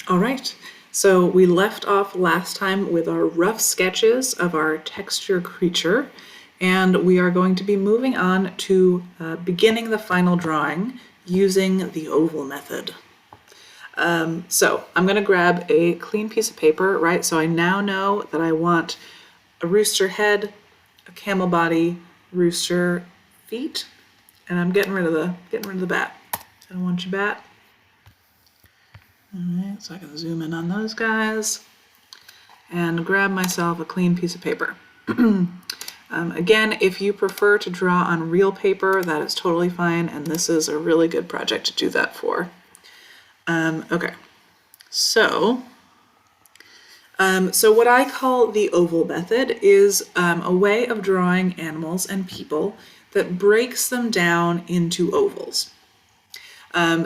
All right, so we left off last time with our rough sketches of our texture creature, and we are going to be moving on to beginning the final drawing using the oval method. So I'm going to grab a clean piece of paper, right? So I now know that I want a rooster head, a camel body, rooster feet, and I'm getting rid of the bat. I don't want your bat. All right, so I can zoom in on those guys and grab myself a clean piece of paper. Again, if you prefer to draw on real paper, that is totally fine, and this is a really good project to do that for. Okay, so what I call the oval method is a way of drawing animals and people that breaks them down into ovals.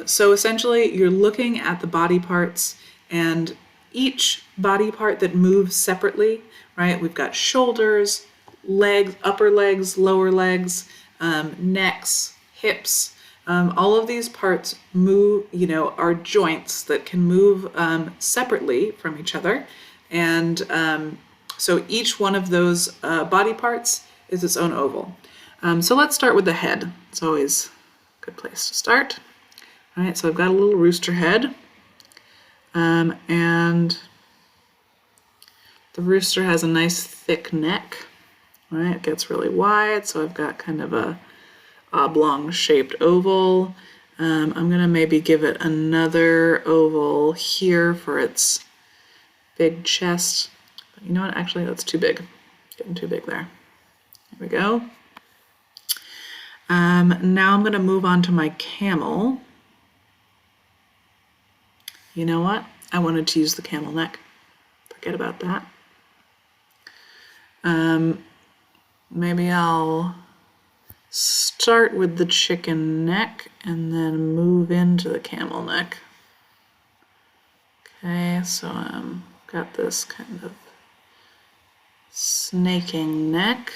So essentially, you're looking at the body parts, and each body part that moves separately, right? We've got shoulders, legs, upper legs, lower legs, necks, hips. All of these parts move, are joints that can move separately from each other. And so each one of those body parts is its own oval. So let's start with the head. It's always a good place to start. All right, so I've got a little rooster head, and the rooster has a nice thick neck, right? It gets really wide, so I've got kind of a oblong-shaped oval. I'm gonna maybe give it another oval here for its big chest. But you know what? Actually, that's too big. Getting too big there. There we go. Now I'm gonna move on to my camel. You know what? I wanted to use the camel neck. Forget about that. Maybe I'll start with the chicken neck and then move into the camel neck. Okay, so I've got this kind of snaking neck.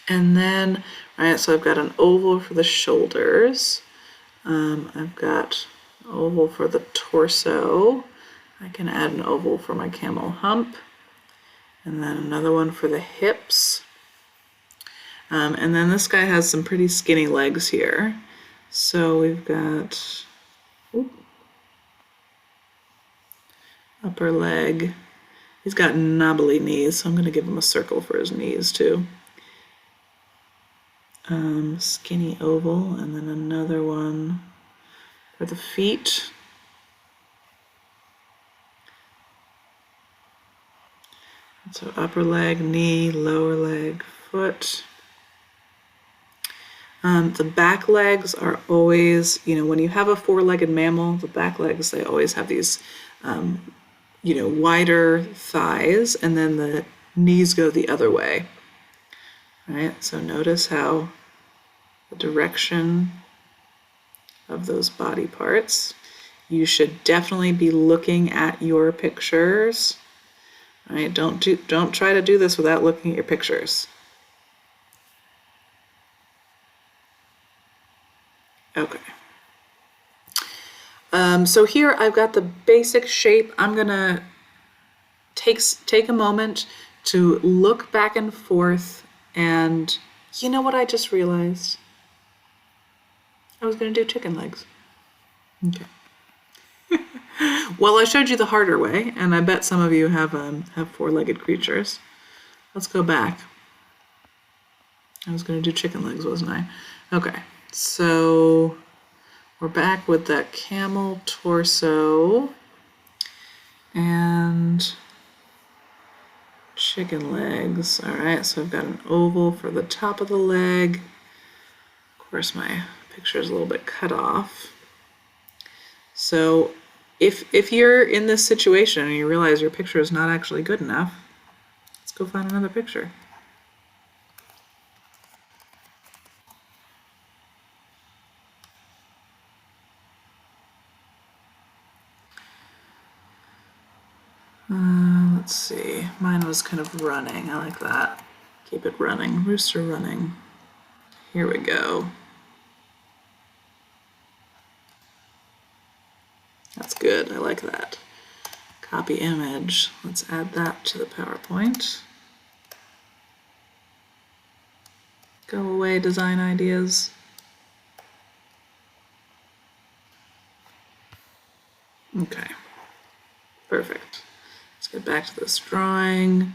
And then, right, so I've got an oval for the shoulders. I've got an oval for the torso. I can add an oval for my camel hump. And then another one for the hips. And then this guy has some pretty skinny legs here. So we've got upper leg. He's got knobbly knees, so I'm going to give him a circle for his knees too. Skinny oval, and then another one for the feet. So upper leg, knee, lower leg, foot. The back legs are always, when you have a four-legged mammal, the back legs, they always have these, wider thighs, and then the knees go the other way. Right? So notice how the direction of those body parts. You should definitely be looking at your pictures. All right? Don't try to do this without looking at your pictures. Okay. So here I've got the basic shape. I'm gonna take a moment to look back and forth, and you know what I just realized? I was gonna do chicken legs. Okay. Well, I showed you the harder way, and I bet some of you have four-legged creatures. Let's go back. I was gonna do chicken legs, wasn't I? Okay. So we're back with that camel torso and chicken legs. All right, so I've got an oval for the top of the leg. Of course, my picture is a little bit cut off. So if you're in this situation and you realize your picture is not actually good enough, let's go find another picture. Let's see, mine was kind of running. I like that. Keep it running. Rooster running. Here we go. That's good, I like that. Copy image, let's add that to the PowerPoint. Go away, design ideas. Okay, perfect. Let's get back to this drawing.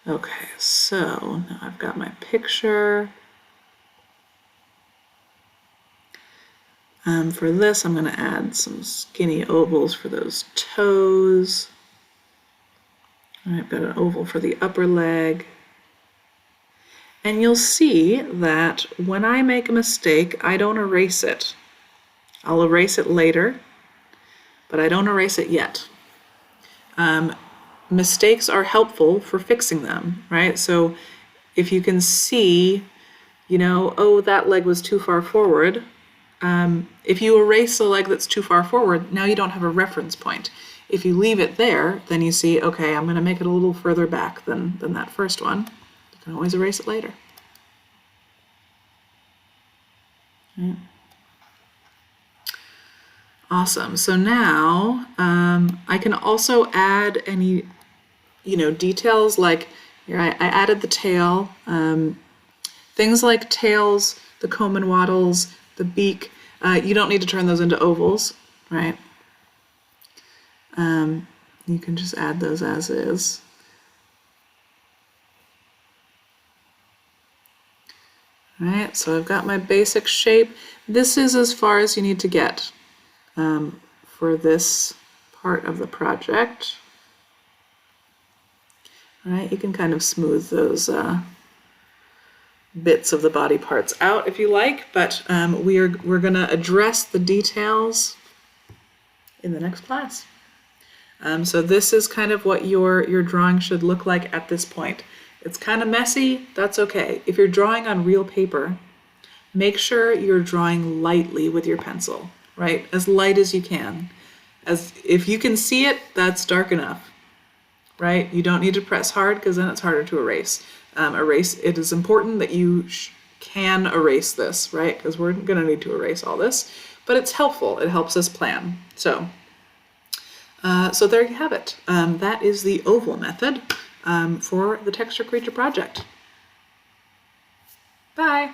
Okay, so now I've got my picture. For this, I'm going to add some skinny ovals for those toes. I've got an oval for the upper leg. And you'll see that when I make a mistake, I don't erase it. I'll erase it later, but I don't erase it yet. Mistakes are helpful for fixing them, right? So if you can see, you know, oh, that leg was too far forward. If you erase a leg that's too far forward, now you don't have a reference point. If you leave it there, then you see, okay, I'm going to make it a little further back than that first one. You can always erase it later. Right. Awesome. So now I can also add any, you know, details like here I added the tail, things like tails, the comb and wattles, the beak. You don't need to turn those into ovals, right? You can just add those as is. All right, so I've got my basic shape. This is as far as you need to get for this part of the project. All right, you can kind of smooth those bits of the body parts out if you like, but we're going to address the details in the next class. So this is kind of what your drawing should look like at this point. It's kind of messy, that's okay. If you're drawing on real paper, make sure you're drawing lightly with your pencil, right? As light as you can. As if you can see it, that's dark enough, right? You don't need to press hard because then it's harder to erase. It is important that you can erase this, right? Because we're going to need to erase all this, but it's helpful. It helps us plan. So there you have it. That is the oval method for the Texture Creature project. Bye.